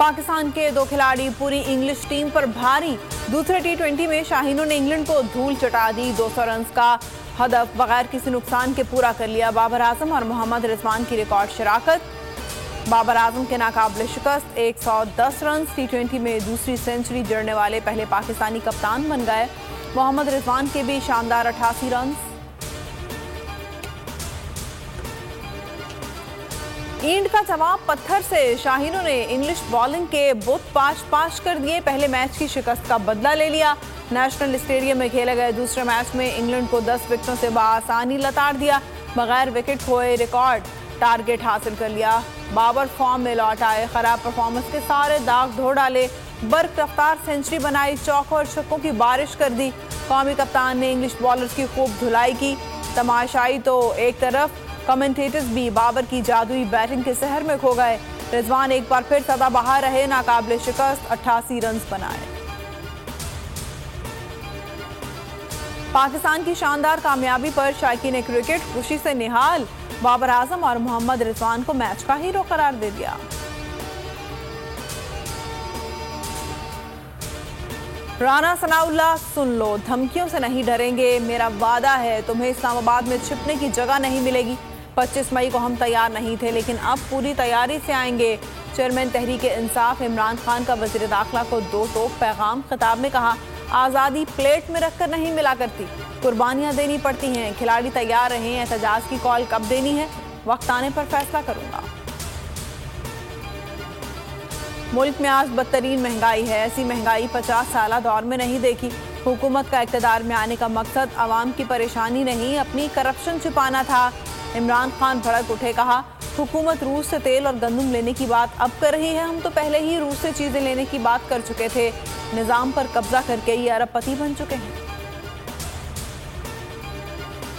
पाकिस्तान के 2 खिलाड़ी पूरी इंग्लिश टीम पर भारी। दूसरे T20 में शाहीनों ने इंग्लैंड को धूल चटा दी। 200 रन का हदफ बगैर किसी नुकसान के पूरा कर लिया। बाबर आजम और मोहम्मद रिजवान की रिकॉर्ड शराकत। बाबर आजम के नाकाबिले शिकस्त 110 रन। T20 में दूसरी सेंचुरी जड़ने वाले पहले पाकिस्तानी कप्तान बन गए। मोहम्मद रिजवान के भी शानदार 88 रन। ईंट का जवाब पत्थर से शाहीनों ने इंग्लिश बॉलिंग के बुत पाश कर दिए। पहले मैच की शिकस्त का बदला ले लिया। नेशनल स्टेडियम में खेले गए दूसरे मैच में इंग्लैंड को 10 विकेटों से बआसानी लताड़ दिया। बगैर विकेट खोए रिकॉर्ड टारगेट हासिल कर लिया। बाबर फॉर्म में लौट आए। खराब परफॉर्मेंस के सारे दाग धो डाले। बर्क रफ्तार सेंचुरी बनाई। चौकों और छक्कों की बारिश कर दी। कौमी कप्तान ने इंग्लिश बॉलर्स की खूब धुलाई की। तमाशाई तो एक तरफ, कमेंटेटर्स भी बाबर की जादुई बैटिंग के सहर में खो गए। रिजवान एक बार फिर सदाबहार रहे। नाकाबिले शिकस्त 88 रन बनाए। पाकिस्तान की शानदार कामयाबी पर शायकीन क्रिकेट खुशी से निहाल। बाबर आजम और मोहम्मद रिजवान को मैच का हीरो करार दे दिया। राना सनाउल्लाह, सुन लो, धमकियों से नहीं डरेंगे। मेरा वादा है तुम्हें इस्लामाबाद में छिपने की जगह नहीं मिलेगी। 25 मई को हम तैयार नहीं थे, लेकिन अब पूरी तैयारी से आएंगे। चेयरमैन तहरीके इंसाफ इमरान खान का वज़ीर दाखिला को 2 टोक पैगाम। खिताब में कहा, आज़ादी प्लेट में रखकर नहीं मिला करती, कुर्बानियां देनी पड़ती हैं। खिलाड़ी तैयार रहें। एहतजाज की कॉल कब देनी है, वक्त आने पर फैसला करूंगा। मुल्क में आज बदतरीन महंगाई है। ऐसी महंगाई 50 साल दौर में नहीं देखी। हुकूमत का इक़्तिदार में आने का मकसद आवाम की परेशानी नहीं, अपनी करप्शन छिपाना था। इमरान खान भड़क उठे। कहा, हुकूमत रूस से तेल और गंदम लेने की बात अब कर रही है। हम तो पहले ही रूस से चीजें लेने की बात कर चुके थे। निजाम पर कब्जा करके ये अरबपति बन चुके हैं।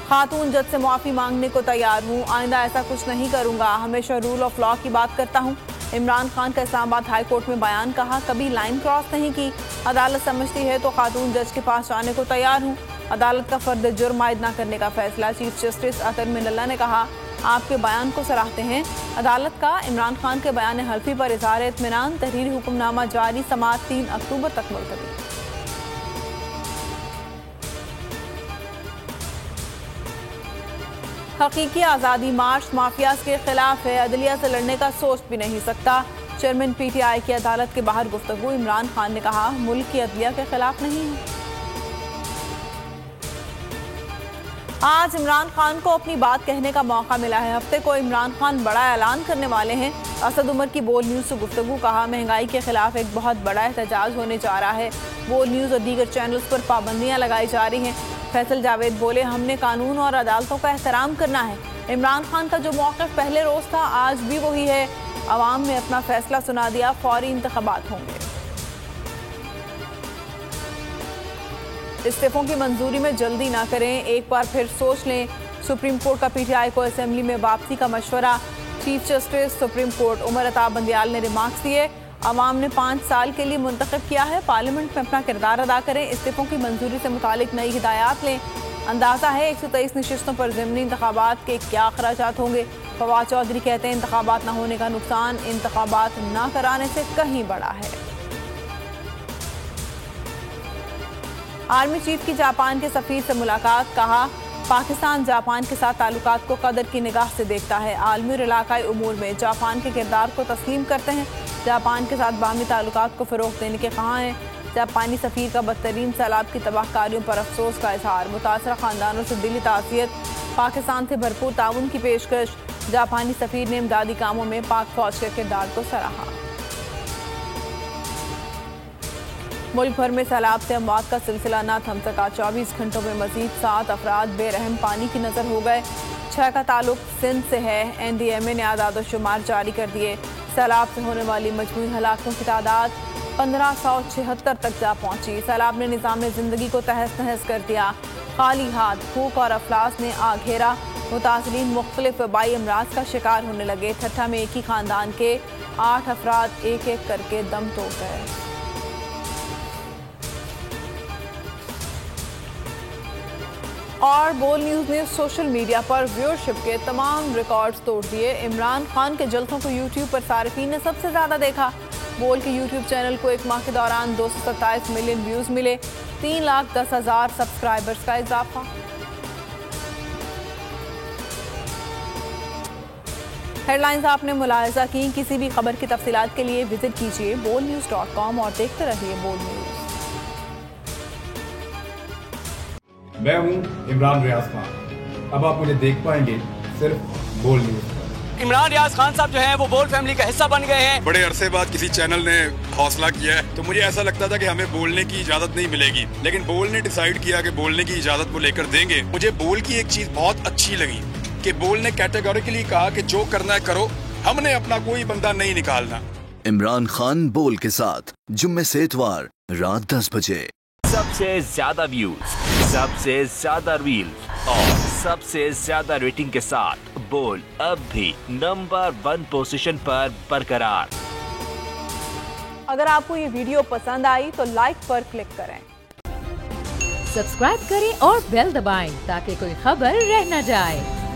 खातून जज से माफी मांगने को तैयार हूँ। आइंदा ऐसा कुछ नहीं करूंगा। हमेशा रूल ऑफ लॉ की बात करता हूँ। इमरान खान का इस्लामाबाद हाई कोर्ट में बयान। कहा, कभी लाइन क्रॉस नहीं की। अदालत समझती है तो खातून जज के पास जाने को तैयार हूँ। अदालत का फर्द जुर्म आयद न करने का फैसला। चीफ जस्टिस अतर मिनल्ला ने कहा, आपके बयान को सराहते हैं। अदालत का इमरान खान के बयान हल्फी पर इज़हार इत्मीनान। तहरीरी हुक्मनामा जारी। समाअत 3 अक्टूबर तक मुलतवी। हकीकी आज़ादी मार्च माफियाज के खिलाफ है। अदलिया से लड़ने का सोच भी नहीं सकता। चेयरमैन PTI की अदालत के बाहर गुफ्तगू। इमरान खान ने कहा, मुल्क की अदलिया के खिलाफ नहीं है। आज इमरान खान को अपनी बात कहने का मौका मिला है। हफ्ते को इमरान खान बड़ा ऐलान करने वाले हैं। असद उमर की बोल न्यूज़ से गुफ्तगू। कहा, महंगाई के खिलाफ एक बहुत बड़ा एहतजाज होने जा रहा है। बोल न्यूज़ और दीगर चैनल्स पर पाबंदियां लगाई जा रही हैं। फैसल जावेद बोले, हमने कानून और अदालतों का एहतराम करना है। इमरान खान का जो मौक़िफ़ पहले रोज़ था, आज भी वही है। अवाम ने अपना फैसला सुना दिया। फौरी इंतख़ाबात होंगे। इस्तीफों की मंजूरी में जल्दी ना करें, एक बार फिर सोच लें। सुप्रीम कोर्ट का PTI को असेंबली में वापसी का मशवरा। Chief justice supreme court Umar Ata Bandial ने रिमार्क्स दिए। अवाम ने 5 साल के लिए मुंतखब किया है। पार्लियामेंट में अपना किरदार अदा करें। इस्तीफों की मंजूरी से मुतालिक नई हिदायत लें। अंदाज़ा है 123 नशिस्तों पर ज़िमनी इंतखाबात के क्या अखराजात होंगे। फवाद चौधरी कहते हैं, इंतखाबात न होने का नुकसान इंतखाबात न कराने से कहीं बड़ा है। आर्मी चीफ की जापान के सफीर से मुलाकात। कहा, पाकिस्तान जापान के साथ ताल्लुकात को कदर की निगाह से देखता है। आलमी और इलाकाई उमूर में जापान के किरदार को तस्लीम करते हैं। जापान के साथ बाहमी ताल्लुकात को फ़रोग़ देने के कहा हैं। जापानी सफीर का बदतरीन सैलाब की तबाहकारियों पर अफसोस का इजहार। मुतासरा ख़ानदानों से दिली ताज़ियत। पाकिस्तान से भरपूर ताउन की पेशकश। जापानी सफीर ने इमदादी कामों में पाक फ़ौज के किरदार को सराहा। मुल्क भर में सैलाब से अमवात का सिलसिला न थम सका। 24 घंटों में मजीद 7 अफराद बेरहम पानी की नज़र हो गए। 6 का ताल्लुक सिंध से है। NDMA ने आदाद-ओ-शुमार जारी कर दिए। सैलाब से होने वाली मजमूई हलाकों की तादाद 1576 तक जा पहुंची। सैलाब ने निज़ाम ज़िंदगी को तहस नहस कर दिया। खाली हाथ, भूख और अफलास ने आ घेरा। मुतासरीन मुख्तलिफ वबाई अमराज का शिकार होने लगे। ठट्ठा में एक ही खानदान के 8 अफराद एक एक करके दम तोड़ गए। और बोल न्यूज़ ने सोशल मीडिया पर व्यूअरशिप के तमाम रिकॉर्ड्स तोड़ दिए। इमरान खान के जलसों को यूट्यूब पर सारिफीन ने सबसे ज़्यादा देखा। बोल के यूट्यूब चैनल को एक माह के दौरान 227 मिलियन व्यूज मिले, 3,10,000 सब्सक्राइबर्स का इजाफा। हेडलाइंस आपने मुलाहिजा की। किसी भी खबर की तफसीलात के लिए विजिट कीजिए bolnews.com और देखते रहिए बोल न्यूज। मैं हूं इमरान रियाज खान। अब आप मुझे देख पाएंगे सिर्फ बोल न्यूज पर। इमरान रियाज खान साहब जो हैं वो बोल फैमिली का हिस्सा बन गए हैं। बड़े अरसे बाद किसी चैनल ने हौसला किया है, तो मुझे ऐसा लगता था कि हमें बोलने की इजाजत नहीं मिलेगी, लेकिन बोल ने डिसाइड किया कि बोलने की इजाजत को लेकर देंगे। मुझे बोल की एक चीज बहुत अच्छी लगी कि बोल ने कैटेगोरिकली कहा कि जो करना है करो, हमने अपना कोई बंदा नहीं निकालना। इमरान खान बोल के साथ जुम्मे से इतवार रात 10 बजे। सबसे ज्यादा व्यूज, सबसे ज्यादा रील्स और सबसे ज्यादा रेटिंग के साथ बोल अब भी नंबर 1 पोजीशन पर बरकरार। अगर आपको ये वीडियो पसंद आई तो लाइक पर क्लिक करें, सब्सक्राइब करें और बेल दबाएं ताकि कोई खबर रह न जाए।